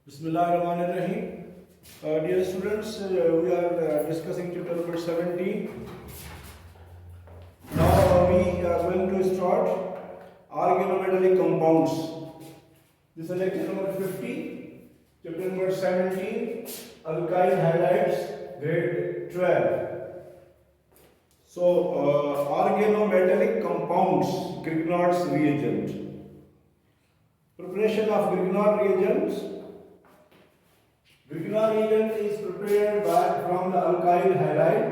Bismillahirrahmanirrahim. Dear students, we are discussing chapter number 17. Now we are going to start organometallic compounds. This is lecture number 50, chapter number 17, alkyl halides, grade 12. So, organometallic compounds, Grignard's reagent. Preparation of Grignard reagents. Grignard reagent is prepared from the alkyl halide.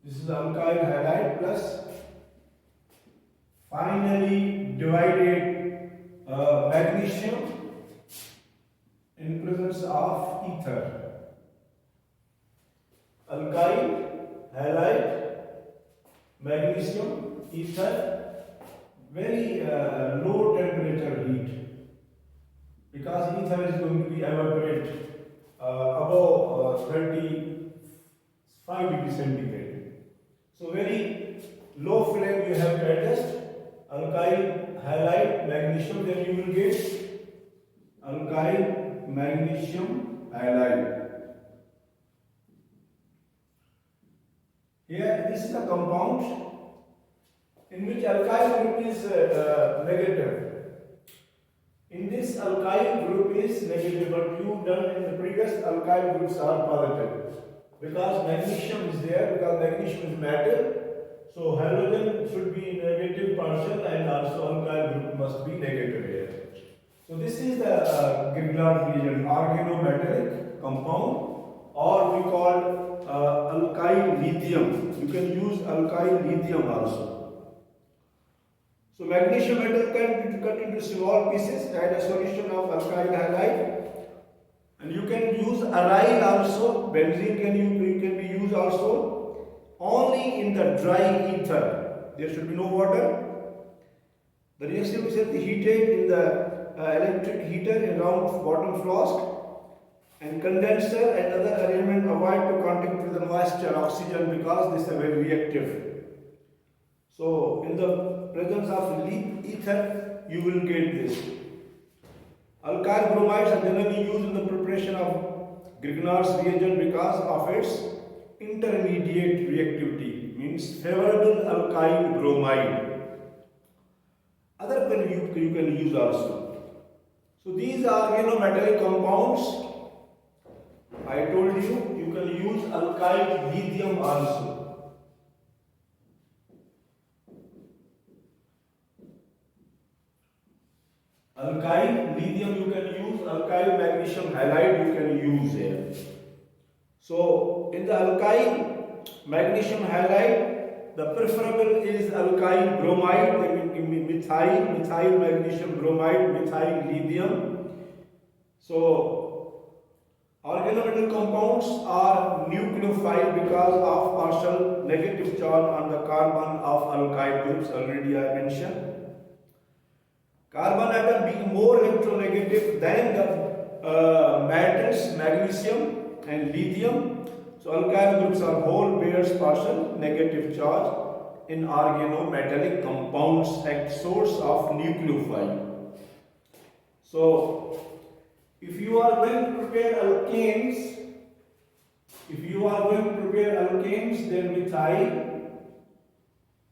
This is alkyl halide plus finally divided magnesium in presence of ether. Alkyl halide, magnesium, ether, very low temperature heat, because ether is going to be evaporated above 35 degrees centigrade. So very low flame you have to adjust. Alkyl halide magnesium, then you will get alkyl magnesium halide. Here this is a compound in which alkyl group is negative. In this alkyl group is negative, but you done in the previous alkyl groups are positive, because magnesium is there, because magnesium is metal. So halogen should be negative partial, and also alkyl group must be negative here. So this is the Grignard reagent, organometallic compound, or we call alkyl lithium. You can use alkyl lithium also. So magnesium metal can be cut into small pieces, add a solution of alkyl halide, and you can use aryl also. Benzene can be used also, only in the dry ether. There should be no water. The reaction is heated in the electric heater around bottom flask, and condenser and other arrangement avoid to contact with the moisture, oxygen, because this is very reactive. So in the presence of ether, you will get this. Alkyl bromides are generally used in the preparation of Grignard's reagent because of its intermediate reactivity, means favorable alkyl bromide. Other you can use also. So these are organometallic compounds. I told you can use alkyl lithium also. Alkyl lithium you can use, alkyl magnesium halide you can use here. So in the alkyl magnesium halide, the preferable is alkyl bromide, methyl magnesium bromide, methyl lithium. So organometallic compounds are nucleophile because of partial negative charge on the carbon of alkyl groups, already I mentioned. Carbon atom being more electronegative than the metals, magnesium and lithium. So alkyl groups are whole pairs partial negative charge in organometallic compounds, act source of nucleophile. So if you are going to prepare alkanes, then methyl,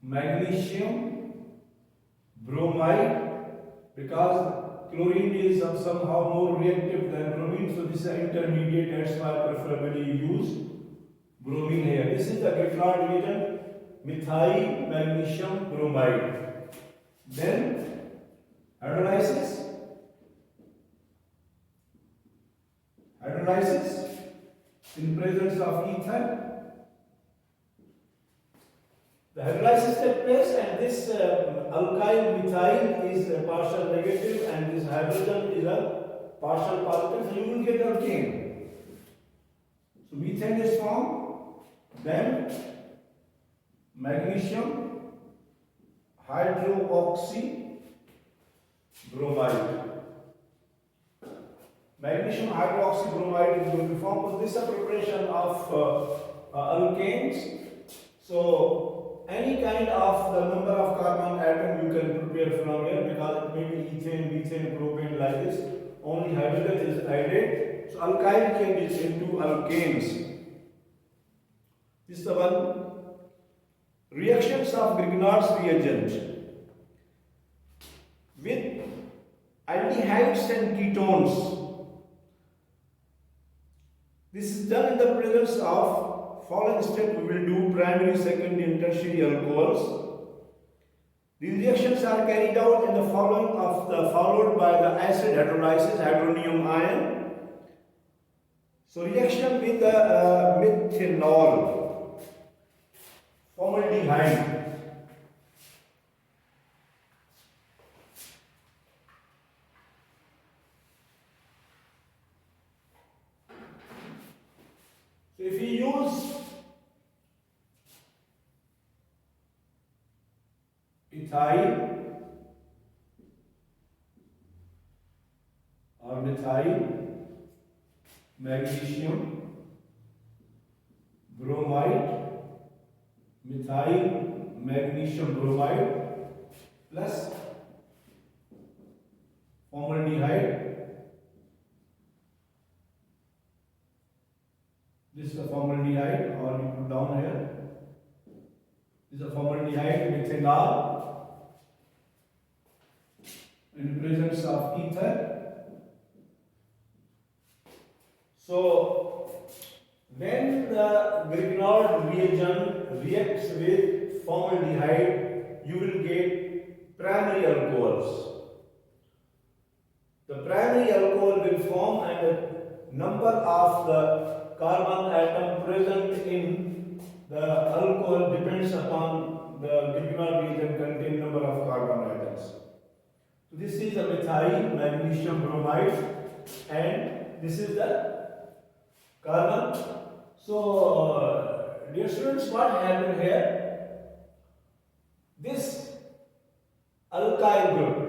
magnesium, bromide, because chlorine is somehow more reactive than bromine, so this is an intermediate, that's why I preferably use bromine here. This is the Grignard reagent, methyl magnesium bromide. Then hydrolysis in presence of ether. The hydrolysis takes place, and this alkyl methyl is a partial negative and this hydrogen is a partial positive, so you will get alkane. So methane is formed, then magnesium hydroxy bromide. Magnesium hydroxy bromide is going to form. So this is a preparation of alkanes. So any kind of the number of carbon atom you can prepare from here, because it may be ethane, methane, propane, like this. Only hydrogen is added. So alkyl changes into alkanes. This is the one. Reactions of Grignard's reagent with aldehydes and ketones. This is done in the presence of following step. We will do primary, secondary, and tertiary alcohols. The reactions are carried out in the followed by the acid hydrolysis, hydronium ion. So reaction with the methanol, formaldehyde. So if we use ethyl or methyl magnesium bromide, methyl magnesium bromide plus formaldehyde. This is a formaldehyde, or you put down here. This is a formaldehyde methanol in presence of ether. So when the Grignard reagent reacts with formaldehyde, you will get primary alcohols. The primary alcohol will form, and the number of the carbon atom present in the alcohol depends upon the Grignard reagent contain number of carbon atoms. So this is the methyl magnesium bromide, and this is the carbon. So dear students, what happened here? This alkyl group,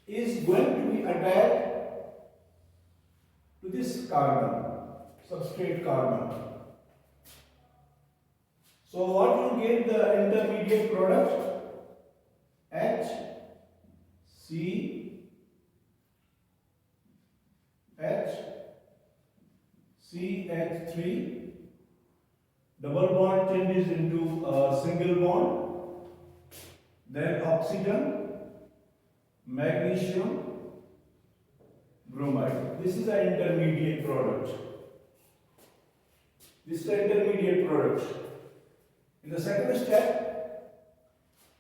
is going to be attached to this carbon, substrate carbon. So what you get, the intermediate product CH3, double bond changes into a single bond, then oxygen, magnesium, bromide. This is the intermediate product. In the second step,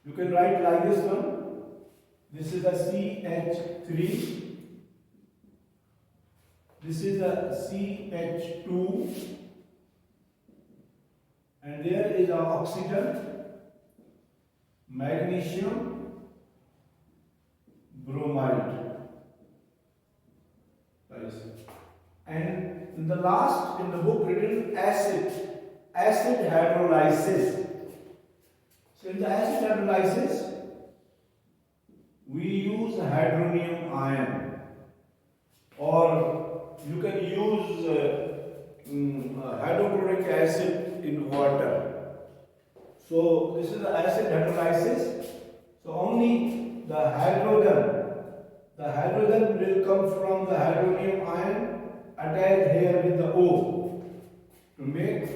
you can write like this one. This is the CH3. This is the CH2. And there is our oxygen, magnesium, bromide. And in the last, in the book written acid hydrolysis. So in the acid hydrolysis, we use hydronium ion, or you can use hydrochloric acid in water. So this is the acid hydrolysis. So only the hydrogen will come from the hydronium ion attached here with the O to make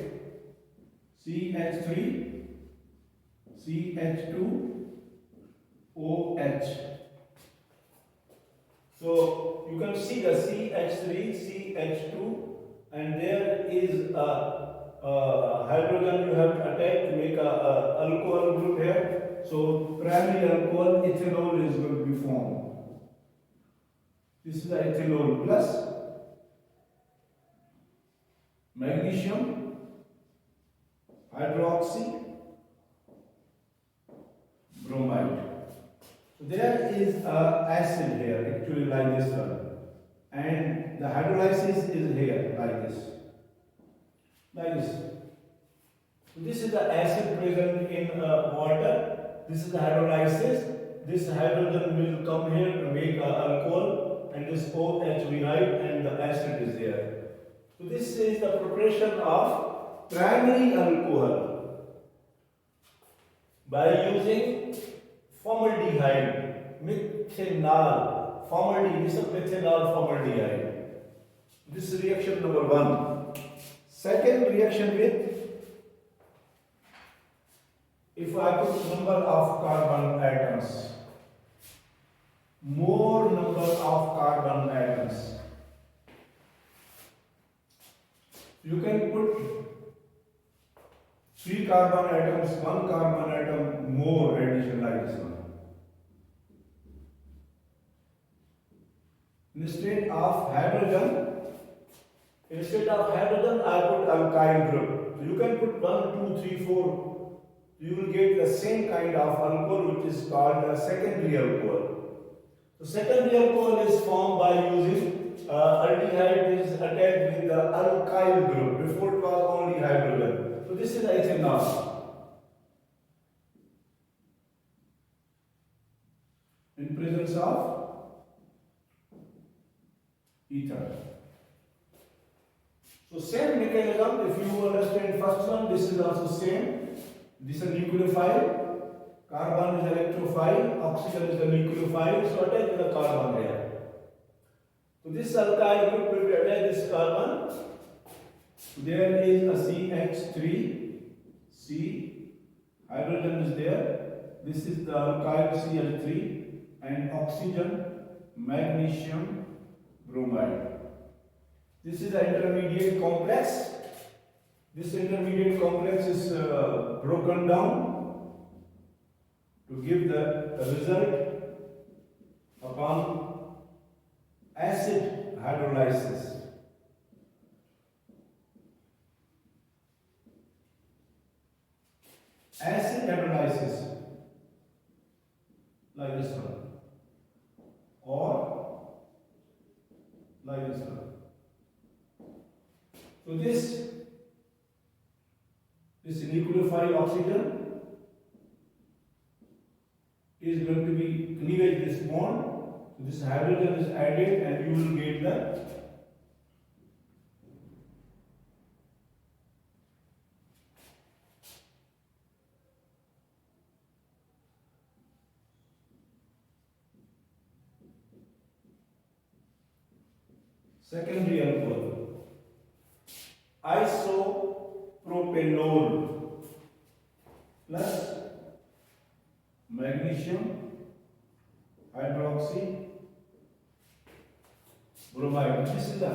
CH3, CH2, OH. So you can see the CH3, CH2, and there is a hydrogen you have to attach to make a alcohol group here. So primary alcohol, ethanol, is going to be formed. This is the ethanol plus magnesium hydroxy bromide. So there is a acid here, actually like this one, and the hydrolysis is here like this. So this is the acid present in water. This is the hydrolysis. This hydrogen will come here to make alcohol, and this OH we write, and the acid is there. So this is the preparation of primary alcohol by using formaldehyde, methanol, formaldehyde, this is methanol formaldehyde. This is reaction number 1. Second reaction with, if I put number of carbon atoms, more number of carbon atoms, you can put 3 carbon atoms, 1 carbon atom more addition like this one. Instead of hydrogen, I put alkyl group. So you can put 1, 2, 3, 4. You will get the same kind of alcohol which is called a secondary alcohol. So secondary alcohol is formed by using aldehyde is attached with the alkyl group. Before it was only hydrogen. So this is ethanol. In presence of ether. So same mechanism, if you understand first one, this is also same. This is a nucleophile, carbon is electrophile, oxygen is the nucleophile, so attach with the carbon here. So this alkyl group will be attached this carbon. There is a CH3, C, hydrogen is there. This is the alkyl Cl3 and oxygen, magnesium, bromide. This is an intermediate complex. This intermediate complex is broken down to give the result upon acid hydrolysis. Acid hydrolysis like this one or like this one. So this nucleophile oxygen is going to be cleavage this bond. So this hydrogen is added and you will get the secondary alcohol. Isopropanol plus magnesium hydroxy bromide. This is the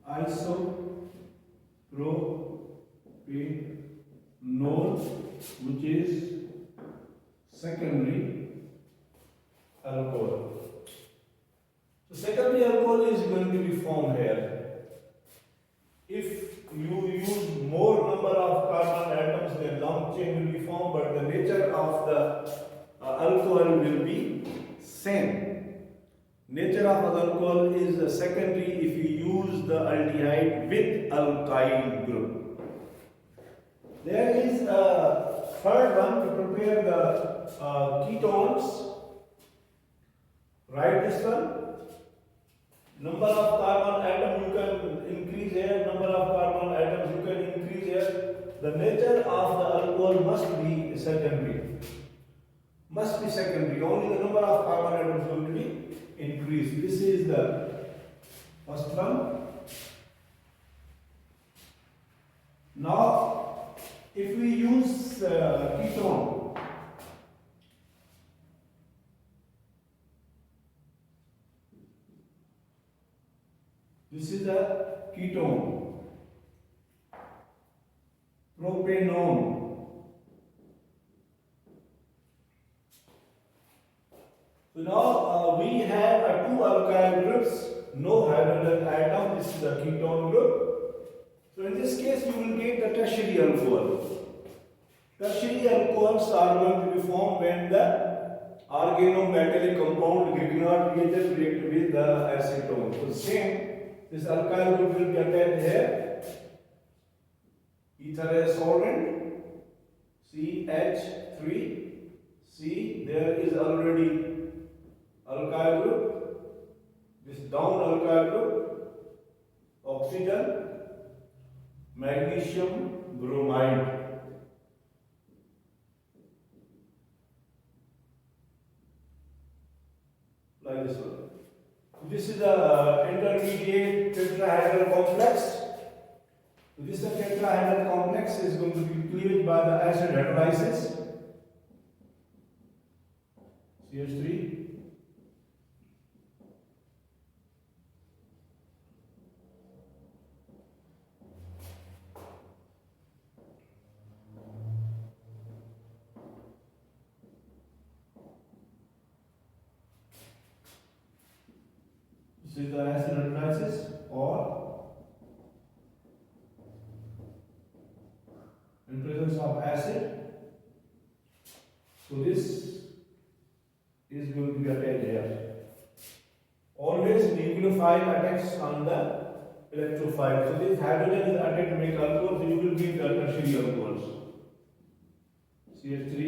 isopropanol, which is secondary alcohol. So secondary alcohol is going to be formed here. If you use more number of carbon atoms, then long chain will be formed, but the nature of the alcohol will be same. Nature of the alcohol is secondary if you use the aldehyde with alkyl group. There is a third one to prepare the ketones. Write this one. Number of carbon atom you can increase here, number of carbon atoms you can increase here. The nature of the alcohol must be secondary. Must be secondary. Only the number of carbon atoms is going to be increased. This is the first one. Now, if we use ketone, this is a ketone, propanone. So now we have two alkyl groups, no hydrogen atom. This is a ketone group. So in this case, you will get the tertiary alcohol. Tertiary alcohols are going to be formed when the organometallic compound Grignard reagent react with the acetone. So same. This alkyl group will be attached here. Ether as solvent, CH3, C, there is already alkyl group. This down alkyl group, oxygen, magnesium bromide. Like this one. This is the intermediate tetrahedral complex. This tetrahedral complex is going to be cleaved by the acid hydrolysis. CH3. This is the acid hydrolysis or in presence of acid. So this is going to be attached here. Always nucleophile attacks on the electrophile. So this hydrogen is added to make alcohol, so you will get tertiary alcohols. CH3,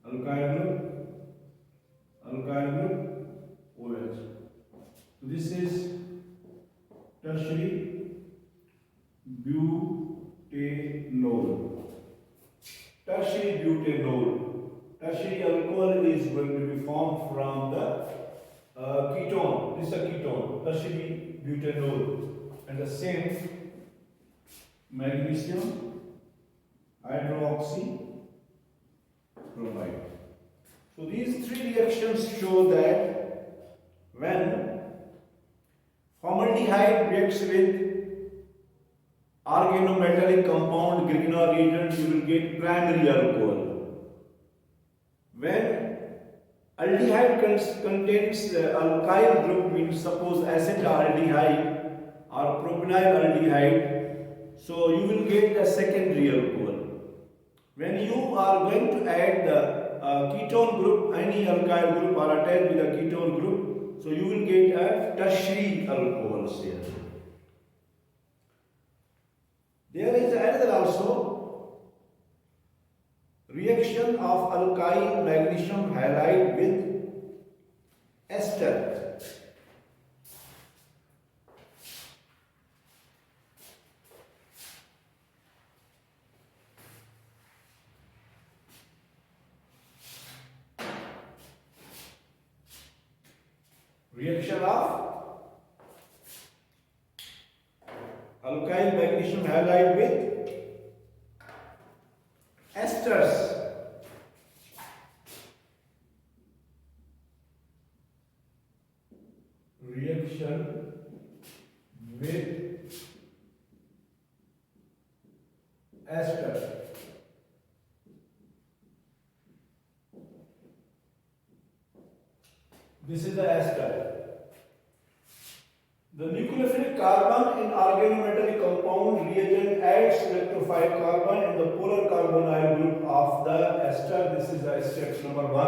alkyl group, OH. So this is tertiary butanol. Tertiary butanol. Tertiary alcohol is going to be formed from the ketone. This is a ketone, tertiary butanol, and the same magnesium hydroxybromide. So these three reactions show that when formaldehyde reacts with organometallic compound Grignard reagent, you will get primary alcohol. When aldehyde contains alkyl group, means suppose acetaldehyde or propenyl aldehyde, so you will get the secondary alcohol. When you are going to add the ketone group, any alkyl group are attached with a ketone group, so you will get a tertiary alcohols here. There is another also reaction of alkyl magnesium halide with ester. Reaction of alkyl magnesium halide with esters. Reaction with ester. This is the ester. The nucleophilic carbon in organometallic compound reagent adds electrophile carbon in the polar carbonyl group of the ester. This is the step number 1.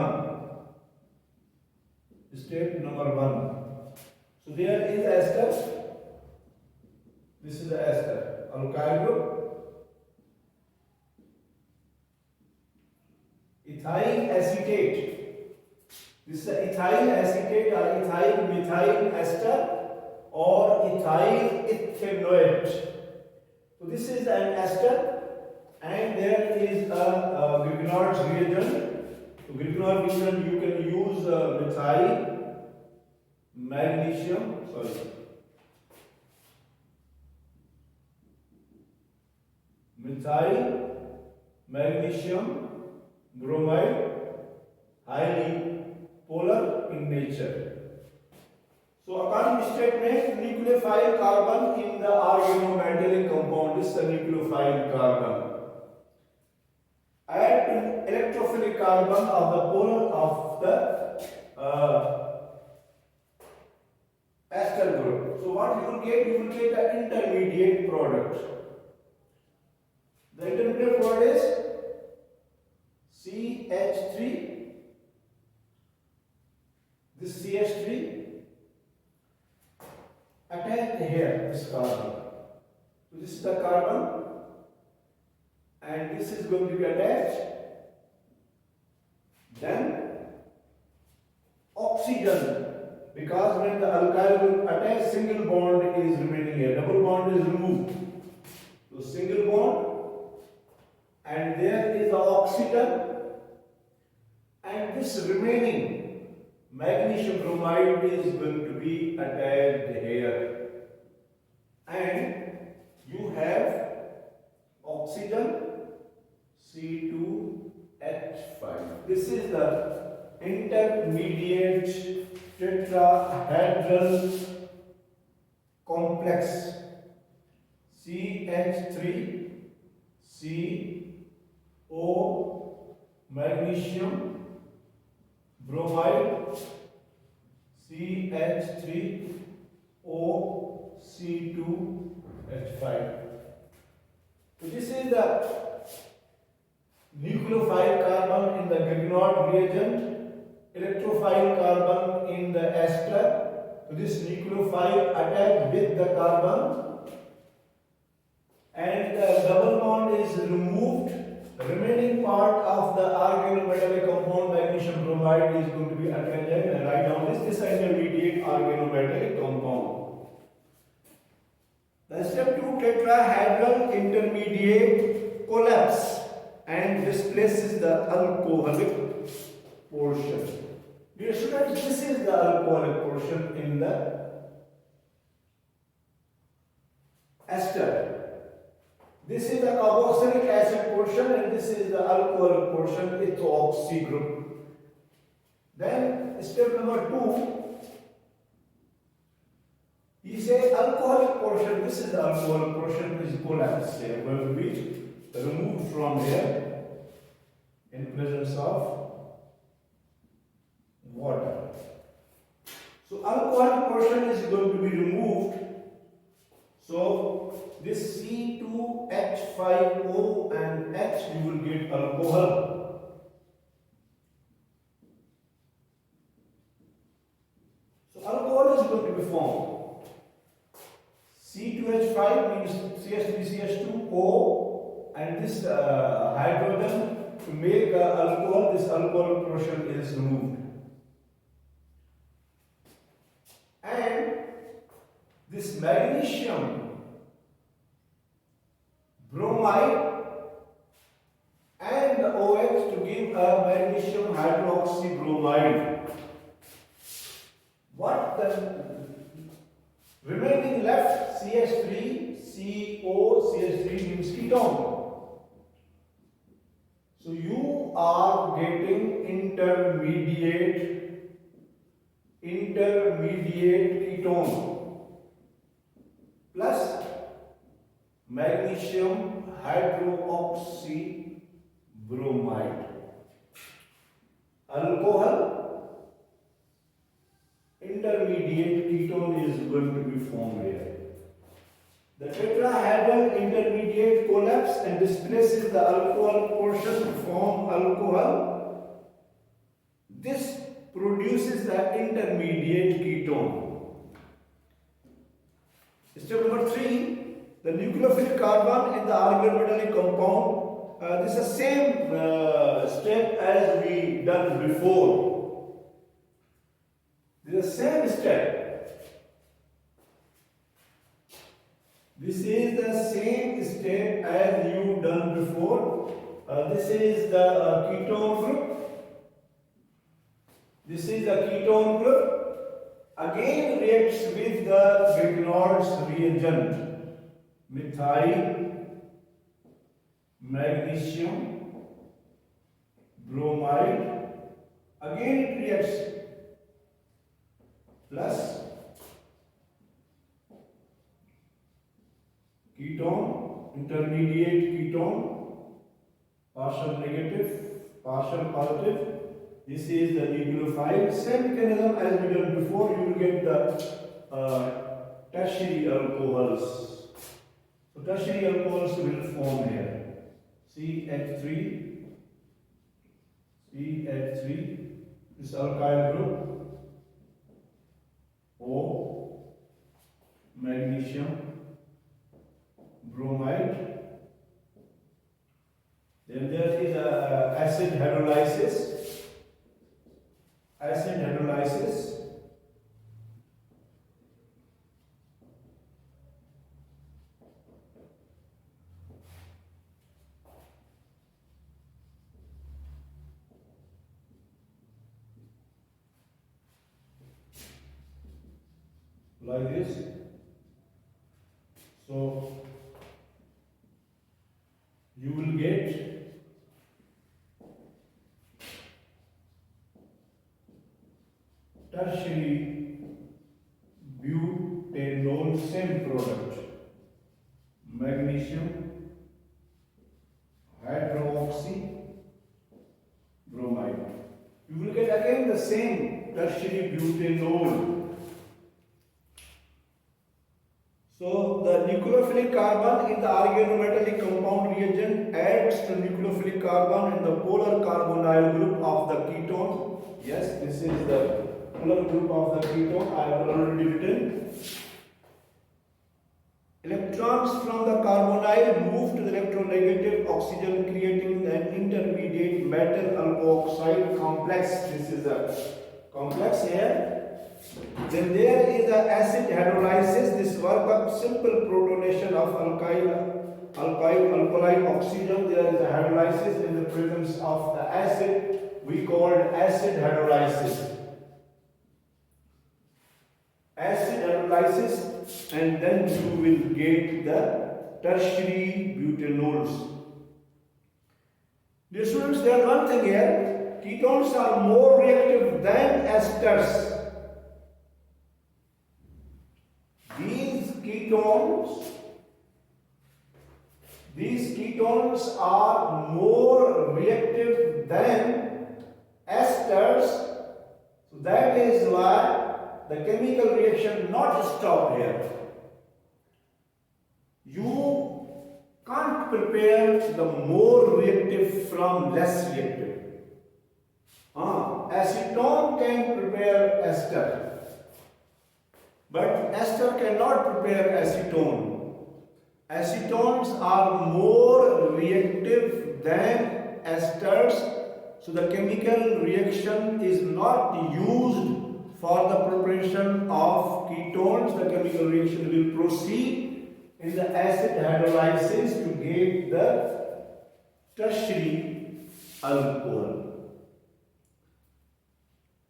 Step number 1. So there is ester. This is the ester. Alkyl group. Ethyl acetate. This is the ethyl acetate or ethyl methyl ester or ethyl ethanoate. So this is an ester and there is a Grignard's reagent. So Grignard reagent you can use methyl magnesium bromide, highly polar in nature. So according to statement, nucleophile carbon in the organometallic compound is the nucleophile carbon. Add electrophilic carbon of the polar of the ester group. So what you will get? You will get an intermediate product. The intermediate product is CH3. This CH3 attached here, this carbon. So this is the carbon and this is going to be attached. Then oxygen, because when the alkyl group attached, single bond is remaining here, double bond is removed. So single bond, and there is the oxygen, and this remaining magnesium bromide is going to be attached here, and you have oxygen C2H5. This is the intermediate tetrahedral complex CH3 CO magnesium bromide CH3O C2H5. So this is the nucleophile carbon in the Grignard reagent, electrophile carbon in the ester. So this nucleophile attached with the carbon, and the double bond is removed. The remaining part of the organometallic compound magnesium bromide is going to be attached, and write down this intermediate organometallic compound. The step 2 tetrahedral intermediate collapse and displaces the alcoholic portion. Dear students, this is the alcoholic portion in the ester. This is the carboxylic acid portion, and this is the alcoholic portion, ethoxy group. Then step number 2, he says alcoholic portion, this is the alcoholic portion, is collapsed. They are going to be removed from here in presence of water. So alcoholic portion is going to be removed. So this C2H5O and H, you will get alcohol. So alcohol is going to be formed. C2H5 means CH3CH2O, and this hydrogen to make alcohol, this alcohol portion is removed. And this magnesium bromide and the OH to give a magnesium hydroxy bromide. What the remaining left, CH3CO, CH3 means ketone. So you are getting intermediate ketone plus magnesium hydroxy bromide. Alcohol, intermediate ketone is going to be formed here. The tetrahedral intermediate collapse and displaces the alcohol portion to form alcohol. This produces the intermediate ketone. Step number 3, the nucleophilic carbon in the organometallic compound. This is the same step as we done before. This is the same step. This is the same step as you done before. This is the ketone group. This is the ketone group. Again reacts with the Grignard's reagent. Methyl magnesium bromide. Again it reacts plus ketone, intermediate ketone, partial negative, partial positive. This is the nucleophile. Same mechanism as we did before. You will get the tertiary alcohols. So tertiary alcohols will form here. CH3, this alkyl group, O, magnesium bromide. Then there is acid hydrolysis. like this. So you will get tertiary butanol, same product, magnesium hydroxy bromide. You will get again the same tertiary butanol. So the nucleophilic carbon in the organometallic compound reagent adds to nucleophilic carbon in the polar carbonyl group of the ketone. Yes, this is the polar group of the ketone. I have already written. Electrons from the carbonyl move to the electronegative oxygen, creating an intermediate metal alkoxide complex. This is the complex here. Then there is the acid hydrolysis. This work of simple protonation of alkyl oxygen. There is a hydrolysis in the presence of the acid. We call it acid hydrolysis. Acid hydrolysis, and then you will get the tertiary butanols. Dear students, there is one thing here. Ketones are more reactive than esters. These ketones are more reactive than esters. So that is why the chemical reaction not stop here. You can't prepare the more reactive from less reactive. Acetone can prepare ester, but ester cannot prepare acetone. Acetones are more reactive than esters, so the chemical reaction is not used for the preparation of ketones. The chemical reaction will proceed in the acid hydrolysis to get the tertiary alcohol.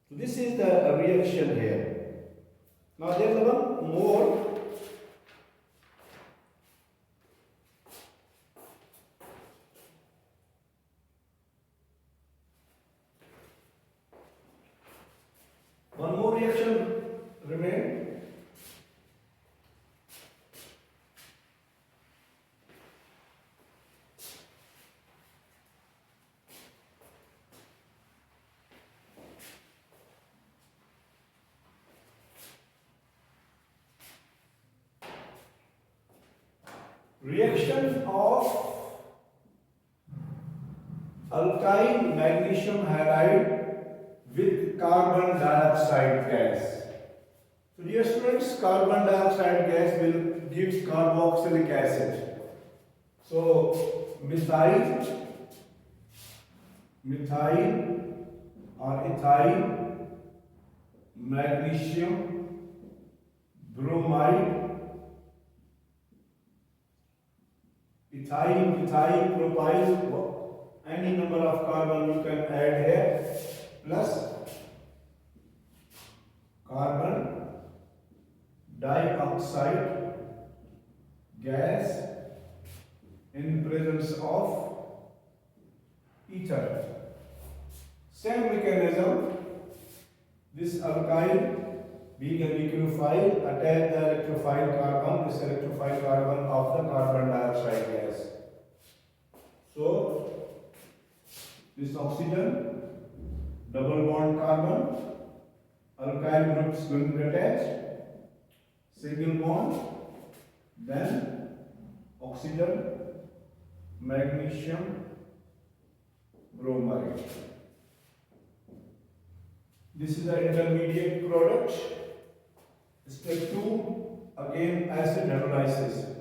So this is the reaction here. Now there is one more. One more reaction remains. Reaction of alkyl magnesium halide with carbon dioxide gas. So dear students, carbon dioxide gas will give carboxylic acid. So methyl or ethyl magnesium bromide, ethyl propyl, any number of carbon you can add here, plus carbon dioxide gas in presence of ether. Same mechanism. This alkyl being a nucleophile, attach the electrophile carbon, this electrophile carbon of the carbon dioxide gas. So this oxygen, double bond carbon, alkyl group is going to attach, single bond, then oxygen, magnesium bromide. This is the intermediate product. Step 2, again acid hydrolysis.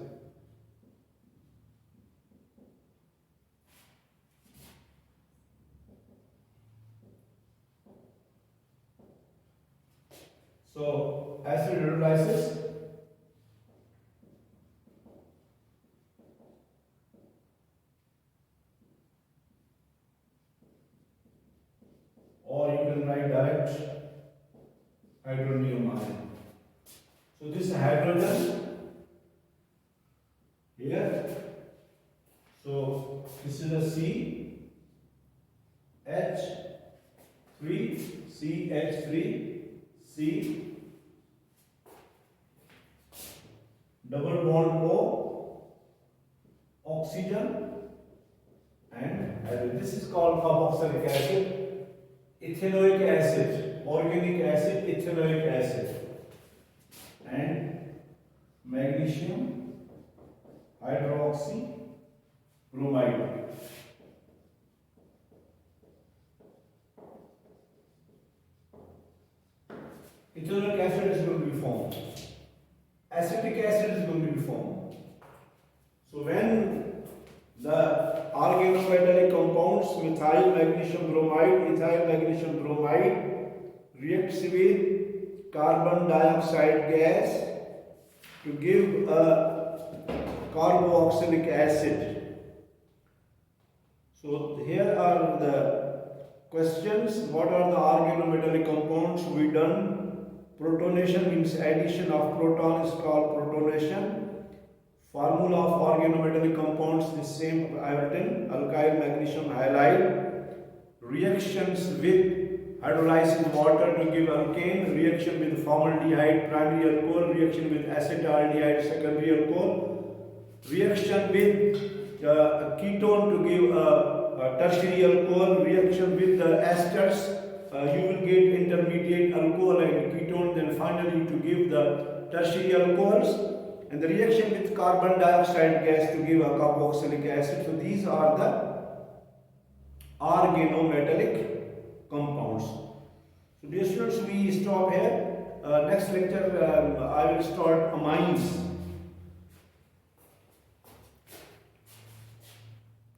So acid hydrolysis, or you can write direct hydronium ion. So this is hydrogen here. So this is a CH3, C, double bond O, oxygen, and this is called carboxylic acid, ethanoic acid, organic acid, ethanoic acid, and magnesium hydroxy bromide. Ethanoic acid is going to be formed. Acetic acid is going to be formed. So when the organometallic compounds methyl magnesium bromide, ethyl magnesium bromide reacts with carbon dioxide gas to give a carboxylic acid. So here are the questions. What are the organometallic compounds we done? Protonation means addition of proton is called protonation. Formula of organometallic compounds is same, I have written, alkyl magnesium halide. Reactions with hydrolyzed water to give alkane, reaction with formaldehyde primary alcohol, reaction with acetaldehyde secondary alcohol, reaction with a ketone to give a tertiary alcohol, reaction with the esters, you will get intermediate alcohol and ketone, then finally to give the tertiary alcohols, and the reaction with carbon dioxide gas to give a carboxylic acid. So these are the organometallic compounds. So dear students, we stop here. Next lecture I will start amines.